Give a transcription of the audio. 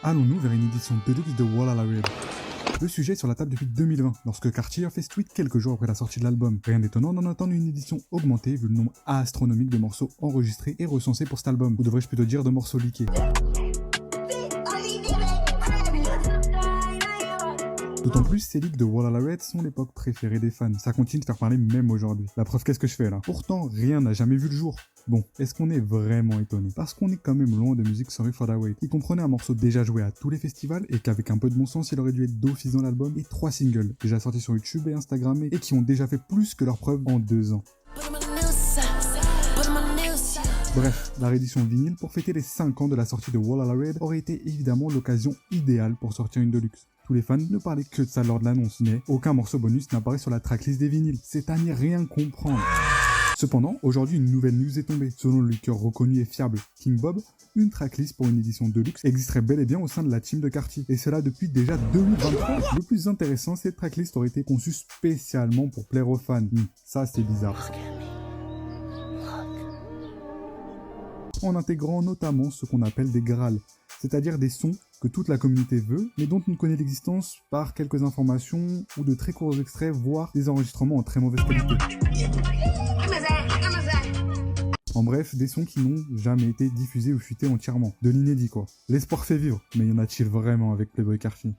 Allons-nous vers une édition deluxe de Wall à la Red? Le sujet est sur la table depuis 2020, lorsque Cartier a fait ce tweet quelques jours après la sortie de l'album. Rien d'étonnant d'en attendre une édition augmentée vu le nombre astronomique de morceaux enregistrés et recensés pour cet album, ou devrais-je plutôt dire de morceaux leakés. D'autant plus, ces leaks de Wall à la Red sont l'époque préférée des fans. Ça continue de faire parler même aujourd'hui. La preuve, qu'est-ce que je fais là? Pourtant, rien n'a jamais vu le jour. Bon, est-ce qu'on est vraiment étonné? Parce qu'on est quand même loin de musique Sorry for the Wait, qui comprenait un morceau déjà joué à tous les festivals et qu'avec un peu de bon sens, il aurait dû être d'office dans l'album, et 3 singles, déjà sortis sur YouTube et Instagram et qui ont déjà fait plus que leurs preuves en 2 ans. Bref, la réédition vinyle pour fêter les 5 ans de la sortie de Wall à la Red aurait été évidemment l'occasion idéale pour sortir une deluxe. Tous les fans ne parlaient que de ça lors de l'annonce, mais aucun morceau bonus n'apparaît sur la tracklist des vinyles. C'est à n'y rien comprendre. Cependant, aujourd'hui, une nouvelle news est tombée. Selon le leaker reconnu et fiable King Bob, une tracklist pour une édition deluxe existerait bel et bien au sein de la team de Cartier. Et cela depuis déjà 2023. Le plus intéressant, cette tracklist aurait été conçue spécialement pour plaire aux fans. Ça, c'est bizarre. En intégrant notamment ce qu'on appelle des Graals, c'est-à-dire des sons que toute la communauté veut, mais dont on ne connaît l'existence par quelques informations ou de très courts extraits, voire des enregistrements en très mauvaise qualité. En bref, des sons qui n'ont jamais été diffusés ou fuités entièrement. De l'inédit quoi. L'espoir fait vivre, mais y en a-t-il vraiment avec Playboi Carti?